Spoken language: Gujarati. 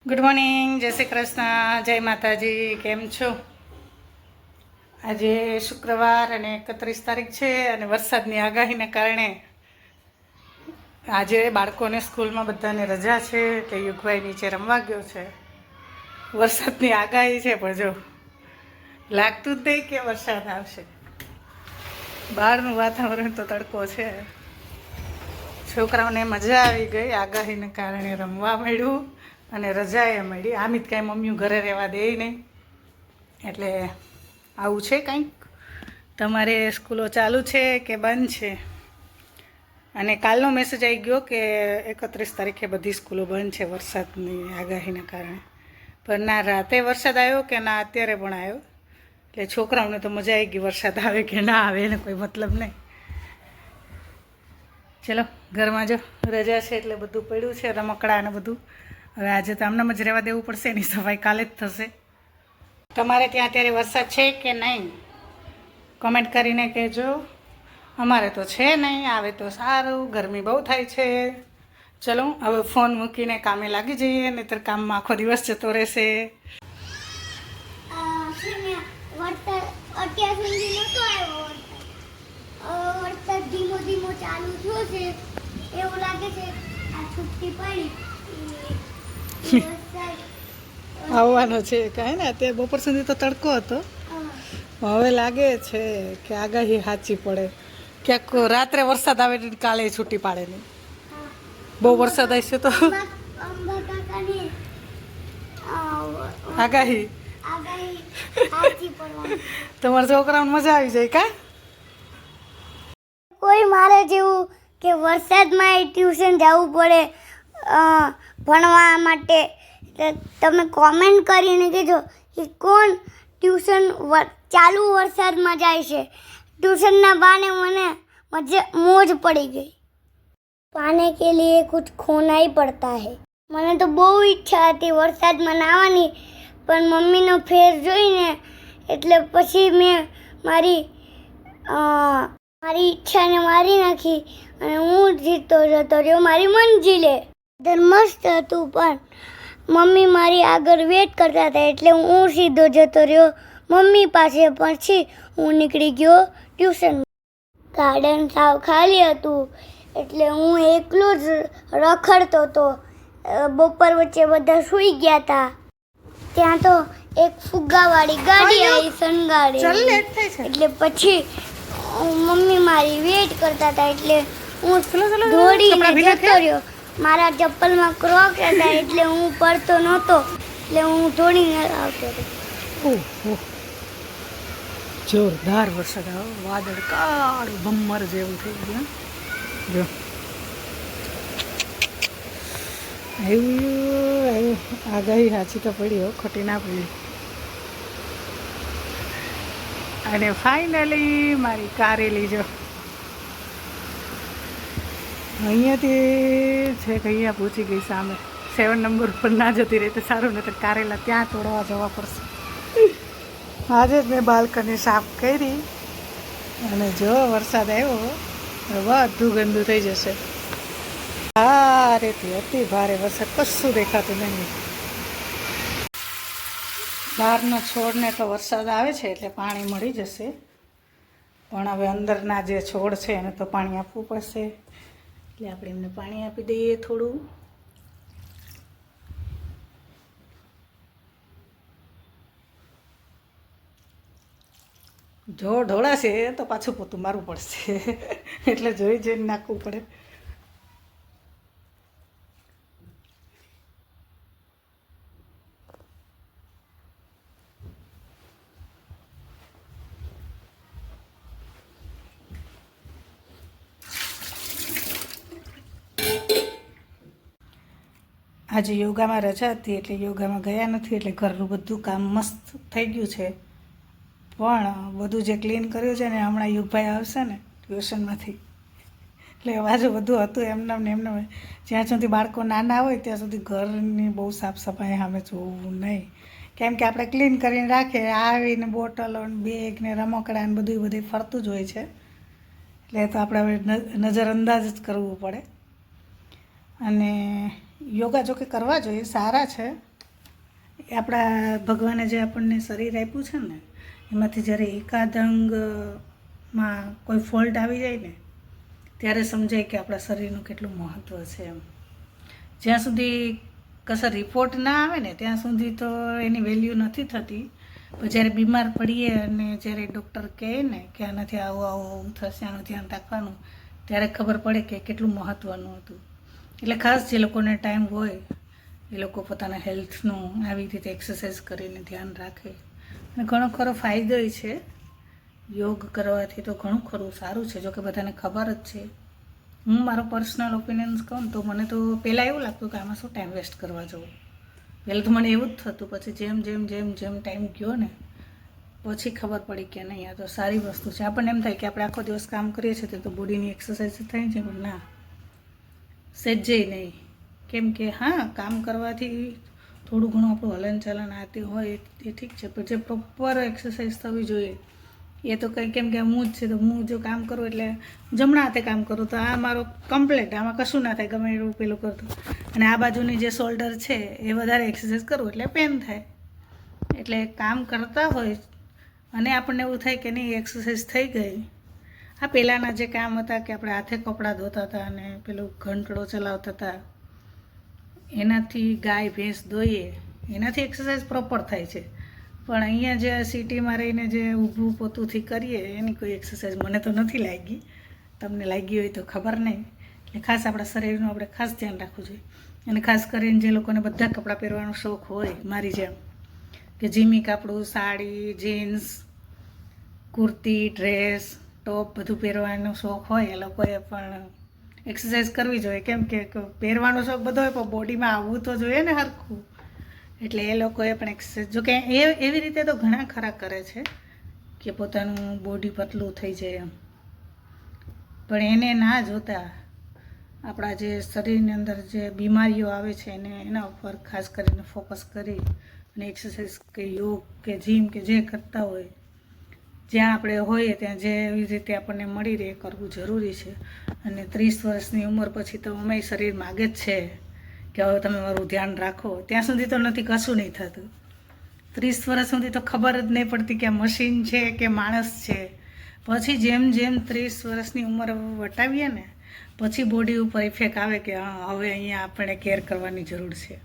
ગુડ મોર્નિંગ, જય શ્રી કૃષ્ણ, જય માતાજી. કેમ છો? આજે શુક્રવાર અને 31 તારીખ છે અને વરસાદની આગાહીને કારણે આજે બાળકોને સ્કૂલમાં બધાને રજા છે એટલે યુગભાઈ નીચે રમવા ગયો છે. વરસાદની આગાહી છે પણ જો લાગતું જ નહીં કે વરસાદ આવશે. બહારનું વાતાવરણ તો તડકો છે. છોકરાઓને મજા આવી ગઈ, આગાહીને કારણે રમવા મળ્યું અને રજાએ મળી. આમિત કાંઈ મમ્મીઓ ઘરે રહેવા દે નહીં, એટલે આવું છે કંઈક. તમારે સ્કૂલો ચાલુ છે કે બંધ છે? અને કાલનો મેસેજ આવી ગયો કે 31 તારીખે બધી સ્કૂલો બંધ છે વરસાદની આગાહીના કારણે. પણ ના રાતે વરસાદ આવ્યો કે ના અત્યારે પણ આવ્યો, એટલે છોકરાઓને તો મજા આવી ગઈ. વરસાદ આવે કે ના આવે એને કોઈ મતલબ નહીં. ચલો ઘરમાં જો રજા છે એટલે બધું પડ્યું છે, રમકડા અને બધું. હવે આજે તો આમનામ જ રહેવા દેવું પડશે, એની સફાઈ કાલે જ થશે. તમારે ત્યાં અત્યારે વરસાદ છે કે નહીં કમેન્ટ કરીને કહેજો. અમારે તો છે નહીં, આવે તો સારું, ગરમી બહુ થાય છે. ચલો હવે ફોન મૂકીને કામે લાગી જઈએ, નહીંતર કામમાં આખો દિવસ જતો રહેશે. અત્યાર સુધી નતો આવ્યો વરસાદ ધીમો ધીમો ચાલુ થયો છે. એવું લાગે છે આ છુટ્ટી પડી આવવાનો છે કાંઈ ને. અત્યારે બપોર સુધી તો તડકો હતો, હવે લાગે છે કે આગાહી સાચી પડે. ક્યાંક રાત્રે વરસાદ આવે ને કાલે છૂટી પાડે નહીં. બહુ વરસાદ આવશે તો અંબા કાકાની આગાહી સાચી પડવાની. તમારા છોકરાઓને મજા આવી જાય કા? કોઈ મારે જેવું કે વરસાદમાં ટ્યુશન જવું પડે ભણવા માટે, તમે કોમેન્ટ કરીને કહેજો કે કોણ ટ્યુશન ચાલુ વરસાદમાં જાય છે. ટ્યુશનના બહાને મને મોજ પડી ગઈ. પાને કે લીએ કુછ ખોના ही પડતા હૈ. મને તો બહુ ઈચ્છા હતી વરસાદમાં નાહવાની, પણ મમ્મીનો ફેર જોઈને એટલે પછી મેં મારી ઈચ્છાને મારી નાખી અને હું જીતતો જતો રહ્યો મારી મંજિલે. મસ્ત હતું પણ મમ્મી મારી આગળ વેટ કરતા હતા એટલે હું સીધો જતો રહ્યો મમ્મી પાસે. પછી હું નીકળી ગયો ટ્યુશન. ગાર્ડન સાવ ખાલી હતું એટલે હું એકલો જ રખડતો હતો. બપોર વચ્ચે બધા સૂઈ ગયા હતા. ત્યાં તો એક ફુગ્ગાવાળી ગાડી આવી શણગારી, એટલે પછી મમ્મી મારી વેટ કરતા હતા એટલે હું દોડીને જતો રહ્યો. મારા ચપ્પલમાં ક્રોક્સ હતા એટલે હું પડતો નહોતો, એટલે હું દોડીને આવતો હતો. જોરદાર વરસાદ આવ્યો, વાદળ કાળું ભમ્મર જેવું થઈ ગયું. જો એવું આગાહી સાચી તો પડી હો, ખોટી ના પડી. અને ફાઇનલી મારી કારેલી જો અહીંયાથી છે કે અહીંયા પહોંચી ગઈ સામે. 7 નંબર ઉપર ના જતી રહી તો સારું, નહીં તો કારેલા ત્યાં તોડવા જવા પડશે. આજે જ મેં બાલ્કની સાફ કરી અને જો વરસાદ આવ્યો બધું ગંદુ થઈ જશે. ભારેથી અતિ ભારે વરસાદ, કશું દેખાતું નહીં. બહારના છોડને તો વરસાદ આવે છે એટલે પાણી મળી જશે, પણ હવે અંદરના જે છોડ છે એને તો પાણી આપવું પડશે. એટલે આપણે એમને પાણી આપી દઈએ થોડું. જો ઢોળાશે તો પાછું પોતું મારવું પડશે એટલે જોઈ જોઈને નાખવું પડે. આજે યોગામાં રજા હતી એટલે યોગામાં ગયા નથી, એટલે ઘરનું બધું કામ મસ્ત થઈ ગયું છે. પણ બધું જે ક્લીન કર્યું છે ને હમણાં યુગભાઈ આવશે ને ટ્યુશનમાંથી, એટલે આજે બધું હતું એમને એમને. જ્યાં સુધી બાળકો નાના હોય ત્યાં સુધી ઘરની બહુ સાફ સફાઈ સામે જોવું નહીં, કેમ કે આપણે ક્લીન કરીને રાખીએ, આવીને બોટલો બેગ ને રમકડા ને બધું ફરતું જ હોય છે. એટલે તો આપણે હવે નજરઅંદાજ જ કરવું પડે. અને યોગા જો કે કરવા જોઈએ, સારા છે, એ આપણા ભગવાને જે આપણને શરીર આપ્યું છે ને એમાંથી જ્યારે એકાદ અંગમાં કોઈ ફોલ્ટ આવી જાય ને ત્યારે સમજાય કે આપણા શરીરનું કેટલું મહત્ત્વ છે એમ. જ્યાં સુધી કશા રિપોર્ટ ના આવે ને ત્યાં સુધી તો એની વેલ્યુ નથી થતી, પણ જ્યારે બીમાર પડીએ અને જ્યારે ડૉક્ટર કહે ને કે આનાથી આવું આવું થશે, આનું ધ્યાન રાખવાનું, ત્યારે ખબર પડે કે કેટલું મહત્ત્વનું હતું. એટલે ખાસ જે લોકોને ટાઈમ હોય એ લોકો પોતાના હેલ્થનું આવી રીતે એક્સરસાઇઝ કરીને ધ્યાન રાખે. અને ઘણો ખરો ફાયદો છે યોગ કરવાથી, તો ઘણું ખરું સારું છે. જોકે બધાને ખબર જ છે. હું મારો પર્સનલ ઓપિનિયન્સ કહું તો મને તો પહેલાં એવું લાગતું કે આમાં શું ટાઈમ વેસ્ટ કરવા જવું. પહેલાં તો મને એવું જ થતું, પછી જેમ જેમ જેમ જેમ ટાઈમ ગયો ને પછી ખબર પડી કે નહીં, આ તો સારી વસ્તુ છે. આપણને એમ થાય કે આપણે આખો દિવસ કામ કરીએ છીએ તો બોડીની એક્સરસાઇઝ થાય છે, પણ ના, સહેજે નહીં. કેમ કે હા, કામ કરવાથી થોડું ઘણું આપણું હલનચલન આતી હોય એ ઠીક છે, પણ જે પ્રોપર એક્સરસાઇઝ થવી જોઈએ એ તો કંઈ, કેમ કે હું જ છે તો હું જો કામ કરું એટલે જમણા હાથે કામ કરું તો આ મારો કમ્પ્લેટ, આમાં કશું ના થાય ગમે એવું પેલું કરતું. અને આ બાજુની જે શોલ્ડર છે એ વધારે એક્સરસાઇઝ કરું એટલે પેન થાય. એટલે કામ કરતા હોય અને આપણને એવું થાય કે નહીં એક્સરસાઇઝ થઈ ગઈ. આ પહેલાંના જે કામ હતા કે આપણે હાથે કપડાં ધોતા હતા અને પેલું ઘંટડો ચલાવતા હતા, એનાથી ગાય ભેંસ દોઈએ એનાથી એક્સરસાઇઝ પ્રોપર થાય છે. પણ અહીંયા જે સિટીમાં રહીને જે ઊભું પોતુંથી કરીએ એની કોઈ એક્સરસાઇઝ મને તો નથી લાગી. તમને લાગી હોય તો ખબર નહીં. એટલે ખાસ આપણા શરીરનું આપણે ખાસ ધ્યાન રાખવું જોઈએ. અને ખાસ કરીને જે લોકોને બધા કપડાં પહેરવાનો શોખ હોય મારી જેમ, કે જીમી કાપડું, sari, jeans, kurti, dress, top બધું પહેરવાનો શોખ હોય એ લોકોએ પણ એક્સરસાઇઝ કરવી જોઈએ. કેમ કે પહેરવાનો શોખ બધો હોય પણ બોડીમાં આવવું તો જોઈએ ને હરખું. એટલે એ લોકોએ પણ એક્સરસાઇઝ, જોકે એવી રીતે તો ઘણા ખરા કરે છે કે પોતાનું બોડી પતલું થઈ જાય એમ, પણ એને ના જોતા આપણા જે શરીરની અંદર જે બીમારીઓ આવે છે એના ઉપર ખાસ કરીને ફોકસ કરી અને એક્સરસાઇઝ કે યોગ કે જીમ કે જે કરતા હોય, જ્યાં આપણે હોઈએ ત્યાં જે એવી રીતે આપણને મળી રહે કરવું જરૂરી છે. અને 30 વર્ષની ઉંમર પછી તો અમે શરીર માગે જ છે કે હવે તમે મારું ધ્યાન રાખો. ત્યાં સુધી તો નથી, કશું નહીં થતું. 30 વર્ષ સુધી તો ખબર જ નહીં પડતી કે આ મશીન છે કે માણસ છે. પછી જેમ જેમ 30 વર્ષની ઉંમર વટાવીએ ને પછી બોડી ઉપર ઇફેક્ટ આવે કે હા, હવે અહીંયા આપણે કેર કરવાની જરૂર છે.